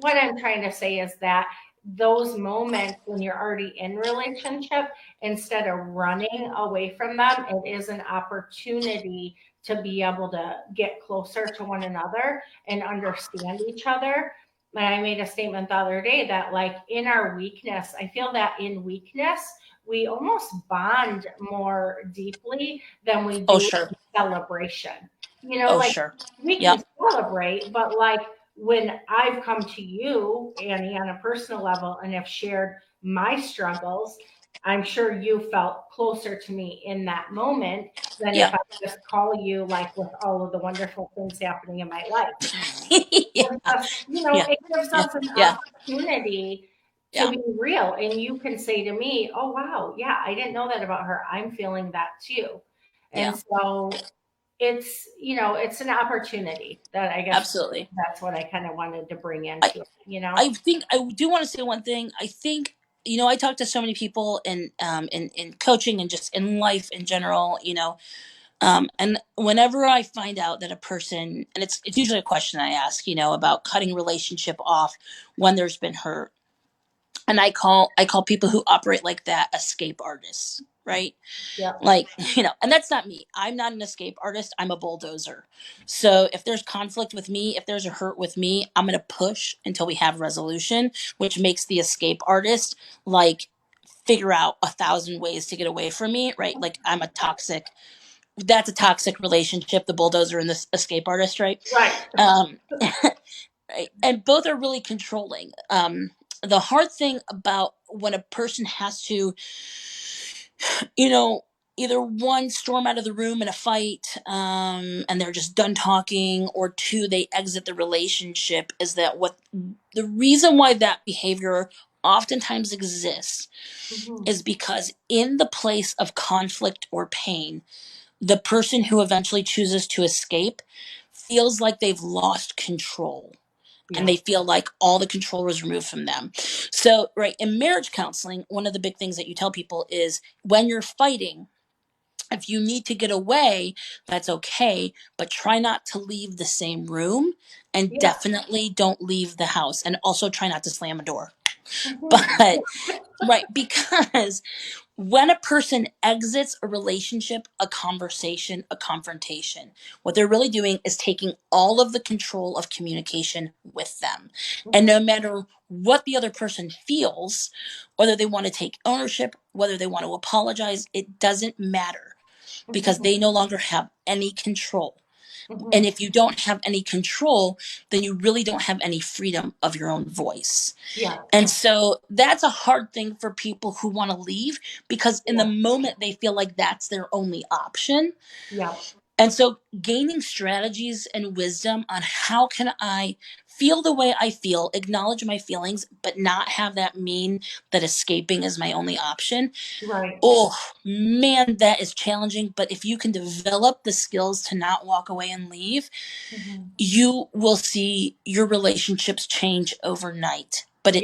what I'm trying to say is that those moments when you're already in relationship, instead of running away from them, it is an opportunity to be able to get closer to one another and understand each other. And I made a statement the other day that, like, in our weakness, I feel that in weakness, we almost bond more deeply than we Oh do sure. in celebration. Oh Like sure. we can Yep. celebrate, but like when I've come to you, Annie, on a personal level and have shared my struggles, I'm sure you felt closer to me in that moment than if Yep. I just call you like with all of the wonderful things happening in my life. Yeah. Yeah. It gives Yeah. us an Yeah. opportunity to Yeah. be real. And you can say to me, oh, wow, yeah, I didn't know that about her. I'm feeling that too. And Yeah. so it's an opportunity that I guess Absolutely. that's what I kind of wanted to bring I into it. I think I do want to say one thing. I think, I talk to so many people in coaching and just in life in general. And whenever I find out that a person, and it's usually a question I ask, about cutting relationship off when there's been hurt, and I call people who operate like that escape artists, right? Yep. Like, and that's not me. I'm not an escape artist. I'm a bulldozer. So if there's conflict with me, if there's a hurt with me, I'm going to push until we have resolution, which makes the escape artist like figure out 1,000 ways to get away from me, right? Like that's a toxic relationship, the bulldozer and the escape artist, right? Right. Um, right. And both are really controlling. The hard thing about when a person has to, you know, either one, storm out of the room in a fight, and they're just done talking, or two, they exit the relationship, is that what the reason why that behavior oftentimes exists Mhm. is because in the place of conflict or pain, the person who eventually chooses to escape feels like they've lost control, and Yeah. they feel like all the control was removed from them. So, right, in marriage counseling, one of the big things that you tell people is when you're fighting, if you need to get away, that's okay, but try not to leave the same room, and Yeah. definitely don't leave the house, and also try not to slam a door. Mhm. But right, because when a person exits a relationship, a conversation, a confrontation, what they're really doing is taking all of the control of communication with them. And Mhm. no matter what the other person feels, whether they want to take ownership, whether they want to apologize, it doesn't matter, because Mhm. they no longer have any control. And Mhm. if you don't have any control, then you really don't have any freedom of your own voice. Yeah. And so that's a hard thing for people who want to leave, because in the Yeah. moment they feel like that's their only option. Yeah. And so gaining strategies and wisdom on how can I feel the way I feel, acknowledge my feelings, but not have that mean that escaping is my only option. Right. Oh man, that is challenging. But if you can develop the skills to not walk away and leave, Mhm. you will see your relationships change overnight. But Yeah.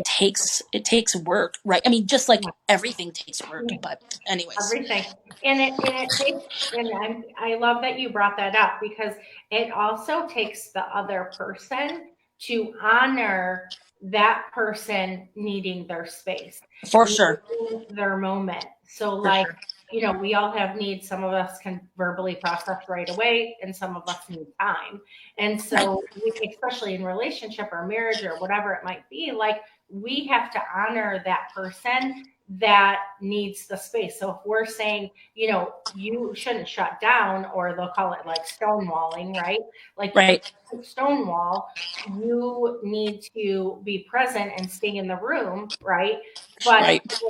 it takes work, right? I mean, just like Yeah. everything takes work. Yeah. But anyways, Everything. And it takes, and I love that you brought that up, because it also takes the other person to honor that person needing their space, for sure, needing their moment. So, for like, sure, we all have needs. Some of us can verbally process right away, and some of us need time. And right, so, especially in relationship or marriage or whatever it might be, like, we have to honor that person that needs the space. So if we're saying, you shouldn't shut down, or they'll call it like stonewalling, right? Like, you right, can't stonewall, you need to be present and stay in the room, right? But right,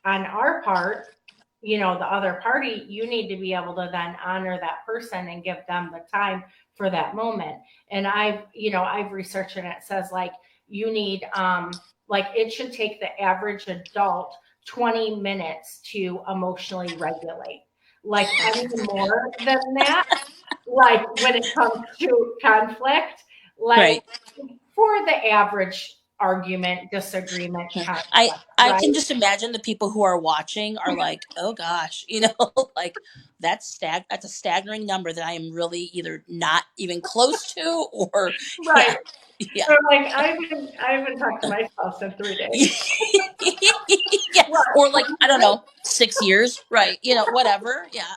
on our part, the other party, you need to be able to then honor that person and give them the time for that moment. And I've researched, and it says, like, you need, like, it should take the average adult 20 minutes to emotionally regulate. Like, any more than that, like, when it comes to conflict, like, right. for the average argument, disagreement, Yeah. I conflict, I right? can just imagine the people who are watching are like, oh gosh, like that's a staggering number that I am really either not even close to, or Right. yeah, yeah. Or like, I haven't talked to my spouse in 3 days. Yeah, or like I don't Right. know, 6 years, right? Whatever. Yeah,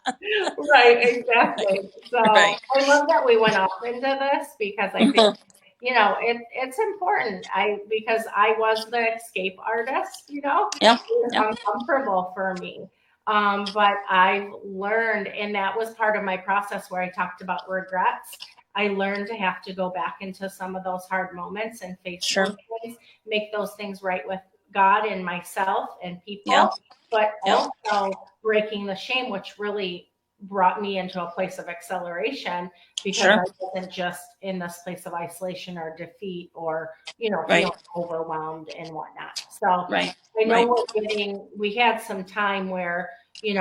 Right, exactly. right, So right. I love that we went off into this, because I think, it's important. Because I was the escape artist, Yeah, it was yeah, uncomfortable for me. But I've learned, and that was part of my process where I talked about regrets. I learned to have to go back into some of those hard moments and face those sure. things, make those things right with God and myself and Yeah, people, but yeah, also breaking the shame, which really brought me into a place of acceleration, because I sure. wasn't just in this place of isolation or defeat, or, feeling Right, overwhelmed and whatnot. So right, I know right. we had some time where, we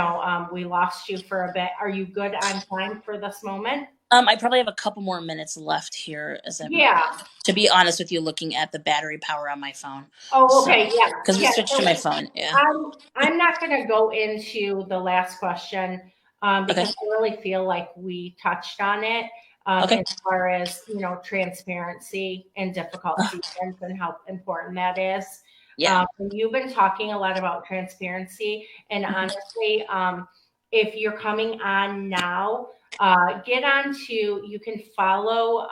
lost you for a bit. Are you good on time for this moment? I probably have a couple more minutes left here, as I'm, Yeah. to be honest with you, looking at the battery power on my phone. Oh, So, okay. Yeah. because we Yeah. switched to So my phone. Yeah. I'm not going to go into the last question, Okay. because I really feel like we touched on it, Okay. as far as, transparency in difficult seasons and how important that is. Yeah. And you've been talking a lot about transparency, and Hmm. honestly, if you're coming on now, get on to, you can follow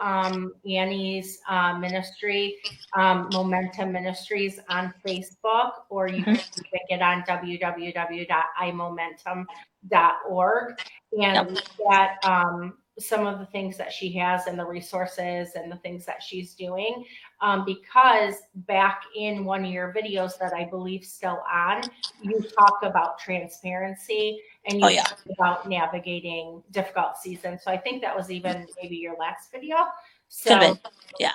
Annie's ministry, Momentum Ministries on Facebook, or you Hmm. can even get on www.imomentum.org. And Yep. with that, some of the things that she has and the resources and the things that she's doing. Because back in one of your videos that I believe still on, you talk about transparency and you talk about navigating difficult seasons. So I think that was even maybe your last video. So yeah.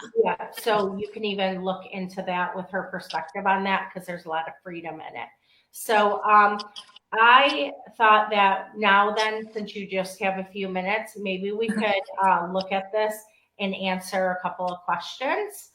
So you can even look into that with her perspective on that, because there's a lot of freedom in it. So I thought that now then, since you just have a few minutes, maybe we could look at this and answer a couple of questions.